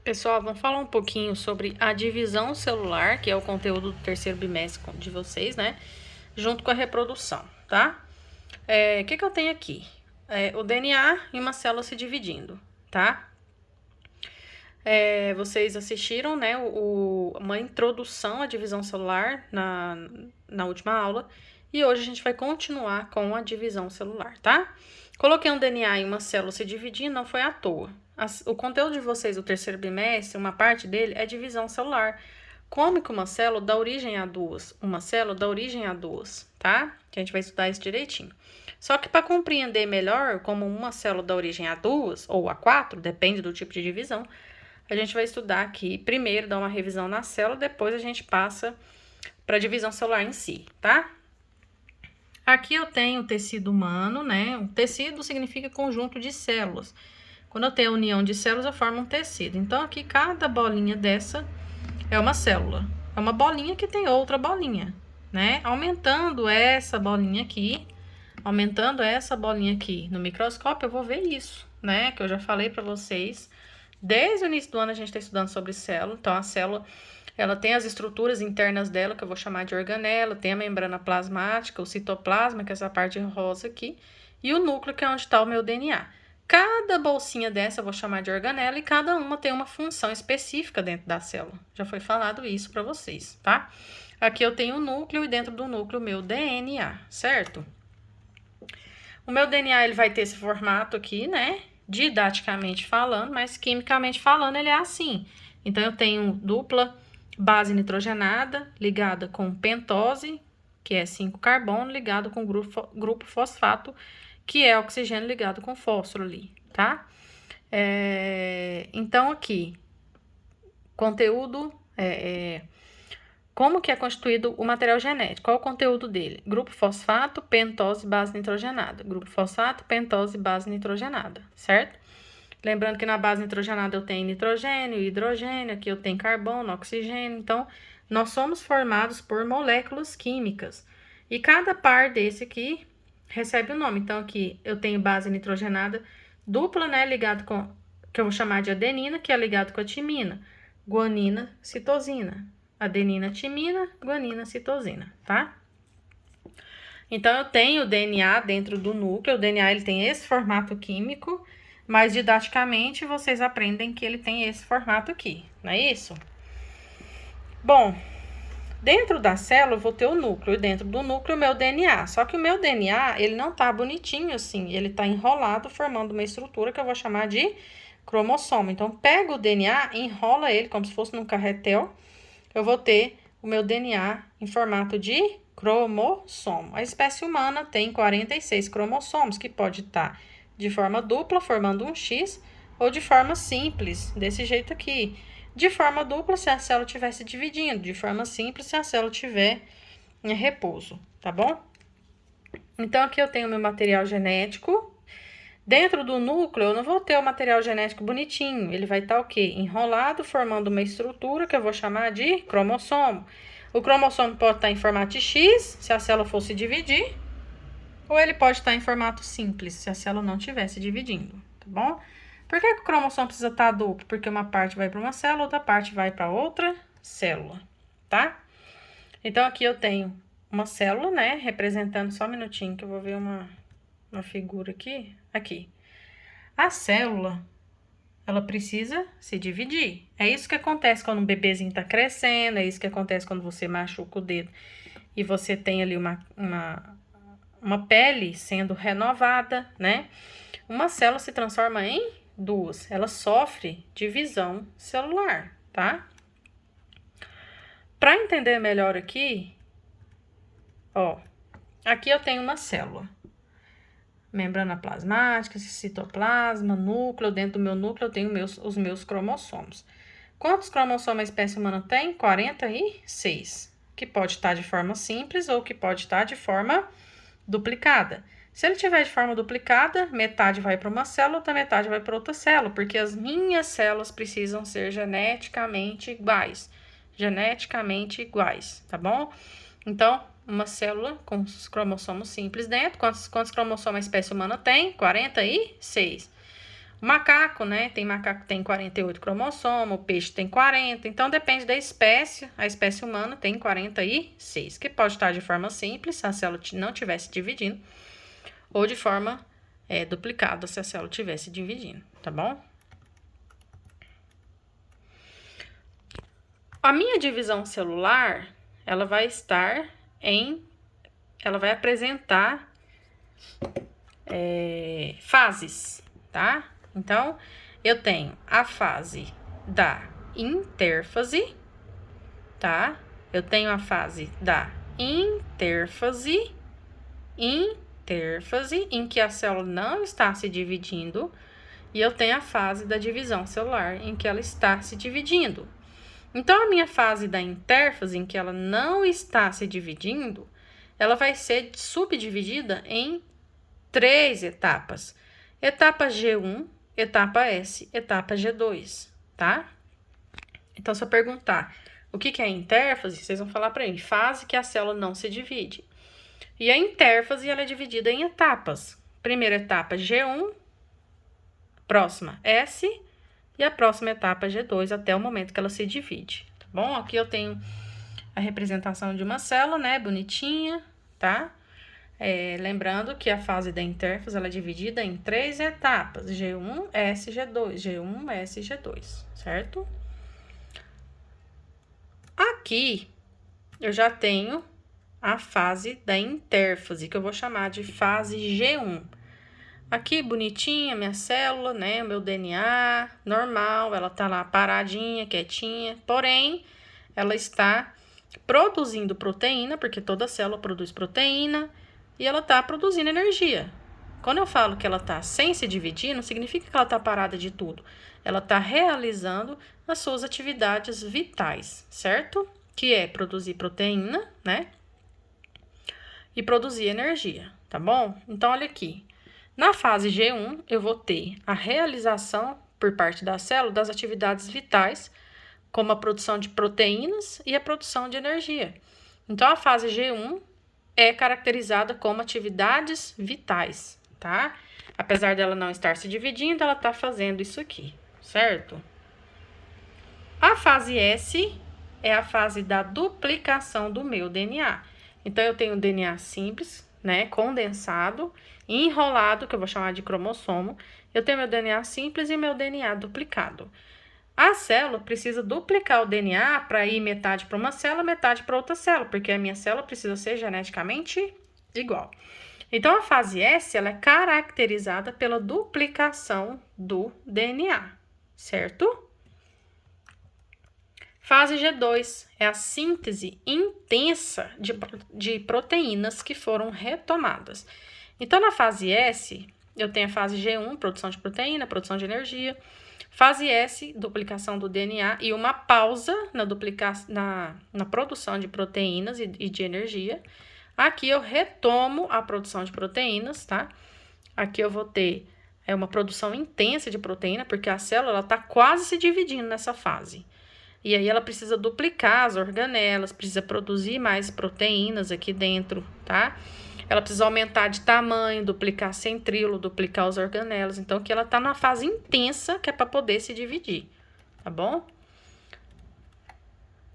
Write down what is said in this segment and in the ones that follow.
Pessoal, vamos falar um pouquinho sobre a divisão celular, que é o conteúdo do terceiro bimestre de vocês, né? Junto com a reprodução, tá? O que eu tenho aqui? O DNA e uma célula se dividindo, tá? Vocês assistiram, né, uma introdução à divisão celular na última aula. E hoje a gente vai continuar com a divisão celular, tá? Coloquei um DNA e uma célula se dividindo, não foi à toa. O conteúdo de vocês do terceiro bimestre, uma parte dele é divisão celular. Como que uma célula dá origem a duas? Uma célula dá origem a duas, tá? Que a gente vai estudar isso direitinho. Só que para compreender melhor como uma célula dá origem a duas ou a quatro, depende do tipo de divisão, a gente vai estudar aqui, primeiro dar uma revisão na célula, depois a gente passa para a divisão celular em si, tá? Aqui eu tenho o tecido humano, né? O tecido significa conjunto de células. Quando eu tenho a união de células, eu formo um tecido. Então, aqui, cada bolinha dessa é uma célula. É uma bolinha que tem outra bolinha, né? Aumentando essa bolinha aqui no microscópio, eu vou ver isso, né? Que eu já falei para vocês. Desde o início do ano, a gente está estudando sobre célula. Então, a célula, ela tem as estruturas internas dela, que eu vou chamar de organela, tem a membrana plasmática, o citoplasma, que é essa parte rosa aqui, e o núcleo, que é onde está o meu DNA. Cada bolsinha dessa eu vou chamar de organela e cada uma tem uma função específica dentro da célula. Já foi falado isso para vocês, tá? Aqui eu tenho o núcleo e dentro do núcleo o meu DNA, certo? O meu DNA ele vai ter esse formato aqui, né? Didaticamente falando, mas quimicamente falando ele é assim. Então, eu tenho dupla base nitrogenada ligada com pentose, que é 5 carbono, ligado com grupo fosfato, que é oxigênio ligado com fósforo ali, tá? Então, aqui, conteúdo, como que é constituído o material genético? Qual o conteúdo dele? Grupo fosfato, pentose, base nitrogenada. Grupo fosfato, pentose, base nitrogenada, certo? Lembrando que na base nitrogenada eu tenho nitrogênio, hidrogênio, aqui eu tenho carbono, oxigênio. Então, nós somos formados por moléculas químicas. E cada par desse aqui recebe um nome. Então, aqui eu tenho base nitrogenada dupla, né, ligado com, que eu vou chamar de adenina, que é ligado com a timina. Guanina, citosina. Adenina, timina, guanina, citosina, tá? Então, eu tenho o DNA dentro do núcleo. O DNA ele tem esse formato químico, mas didaticamente vocês aprendem que ele tem esse formato aqui, não é isso? Bom, dentro da célula eu vou ter o núcleo e dentro do núcleo o meu DNA. Só que o meu DNA, ele não tá bonitinho assim, ele tá enrolado formando uma estrutura que eu vou chamar de cromossomo. Então, pega o DNA, enrola ele como se fosse num carretel, eu vou ter o meu DNA em formato de cromossomo. A espécie humana tem 46 cromossomos, que pode estar de forma dupla, formando um X, ou de forma simples, desse jeito aqui. De forma dupla, se a célula estiver se dividindo. De forma simples, se a célula estiver em repouso, tá bom? Então, aqui eu tenho meu material genético. Dentro do núcleo, eu não vou ter o material genético bonitinho. Ele vai estar o quê? Enrolado, formando uma estrutura que eu vou chamar de cromossomo. O cromossomo pode estar em formato de X, se a célula fosse dividir, ou ele pode estar em formato simples, se a célula não estiver se dividindo, tá bom? Por que o cromossomo precisa estar duplo? Porque uma parte vai para uma célula, outra parte vai para outra célula, tá? Então, aqui eu tenho uma célula, né? Representando, só um minutinho que eu vou ver uma figura aqui. Aqui. A célula, ela precisa se dividir. É isso que acontece quando um bebezinho tá crescendo, é isso que acontece quando você machuca o dedo e você tem ali uma pele sendo renovada, né? Uma célula se transforma em duas. Ela sofre divisão celular, tá? Para entender melhor aqui, ó, aqui eu tenho uma célula. Membrana plasmática, citoplasma, núcleo. Dentro do meu núcleo eu tenho os meus cromossomos. Quantos cromossomos a espécie humana tem? 46. Que pode estar de forma simples ou que pode estar de forma duplicada. Se ele tiver de forma duplicada, metade vai para uma célula, outra metade vai para outra célula, porque as minhas células precisam ser geneticamente iguais. Geneticamente iguais, tá bom? Então, uma célula com os cromossomos simples dentro. Quantos cromossomos a espécie humana tem? 46. O macaco, né? Tem macaco que tem 48 cromossomos, o peixe tem 40. Então, depende da espécie. A espécie humana tem 46, que pode estar de forma simples, se a célula não estivesse dividindo, ou de forma duplicada, se a célula estivesse dividindo, tá bom? A minha divisão celular, ela vai apresentar fases, tá? Então, eu tenho a fase da intérfase, tá? Eu tenho a fase da intérfase, em que a célula não está se dividindo, e eu tenho a fase da divisão celular, em que ela está se dividindo. Então, a minha fase da intérfase, em que ela não está se dividindo, ela vai ser subdividida em 3 etapas. Etapa G1, etapa S, etapa G2, tá? Então, se eu perguntar o que é intérfase, vocês vão falar para mim, fase que a célula não se divide. E a intérfase, ela é dividida em etapas. Primeira etapa G1, próxima S, e a próxima etapa G2, até o momento que ela se divide, tá bom? Aqui eu tenho a representação de uma célula, né, bonitinha, tá? Lembrando que a fase da intérfase, ela é dividida em 3 etapas, G1, S, G2, G1, S, G2, certo? Aqui, eu já tenho a fase da intérfase, que eu vou chamar de fase G1. Aqui, bonitinha, minha célula, né, o meu DNA, normal, ela tá lá paradinha, quietinha, porém, ela está produzindo proteína, porque toda célula produz proteína, e ela tá produzindo energia. Quando eu falo que ela tá sem se dividir, não significa que ela tá parada de tudo. Ela tá realizando as suas atividades vitais, certo? Que é produzir proteína, né? E produzir energia, tá bom? Então, olha aqui. Na fase G1, eu vou ter a realização por parte da célula das atividades vitais, como a produção de proteínas e a produção de energia. Então, a fase G1 é caracterizada como atividades vitais, tá? Apesar dela não estar se dividindo, ela está fazendo isso aqui, certo? A fase S é a fase da duplicação do meu DNA. Então, eu tenho o DNA simples, né, condensado, enrolado, que eu vou chamar de cromossomo. Eu tenho meu DNA simples e meu DNA duplicado. A célula precisa duplicar o DNA para ir metade para uma célula, metade para outra célula, porque a minha célula precisa ser geneticamente igual. Então, a fase S, ela é caracterizada pela duplicação do DNA, certo? Fase G2 é a síntese intensa de proteínas que foram retomadas. Então, na fase S, eu tenho a fase G1, produção de proteína, produção de energia. Fase S, duplicação do DNA e uma pausa na produção de proteínas e de energia. Aqui eu retomo a produção de proteínas, tá? Aqui eu vou ter uma produção intensa de proteína, porque a célula está quase se dividindo nessa fase. E aí ela precisa duplicar as organelas, precisa produzir mais proteínas aqui dentro, tá? Ela precisa aumentar de tamanho, duplicar centríolo, duplicar os organelos. Então, aqui ela tá numa fase intensa, que é para poder se dividir, tá bom?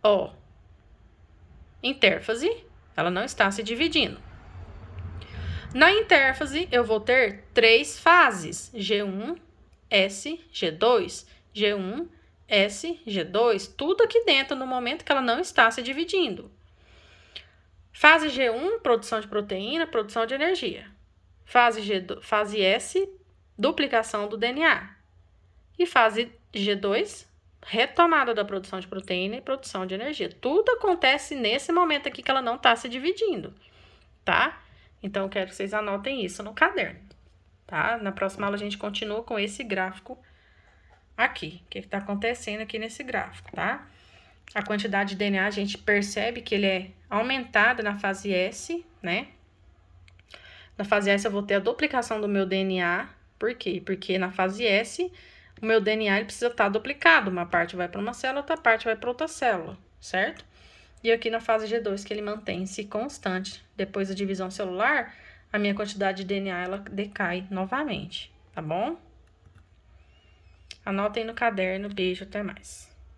Ó, intérfase, ela não está se dividindo. Na intérfase, eu vou ter 3 fases, G1, S, G2, G1, S, G2, tudo aqui dentro no momento que ela não está se dividindo. Fase G1, produção de proteína, produção de energia. Fase S, duplicação do DNA. E fase G2, retomada da produção de proteína e produção de energia. Tudo acontece nesse momento aqui que ela não está se dividindo, tá? Então, eu quero que vocês anotem isso no caderno, tá? Na próxima aula, a gente continua com esse gráfico aqui. O que está acontecendo aqui nesse gráfico, tá? A quantidade de DNA, a gente percebe que ele é aumentado na fase S, né? Na fase S, eu vou ter a duplicação do meu DNA. Por quê? Porque na fase S, o meu DNA ele precisa estar duplicado. Uma parte vai para uma célula, outra parte vai para outra célula, certo? E aqui na fase G2, que ele mantém-se constante. Depois da divisão celular, a minha quantidade de DNA, ela decai novamente, tá bom? Anotem no caderno. Beijo, até mais.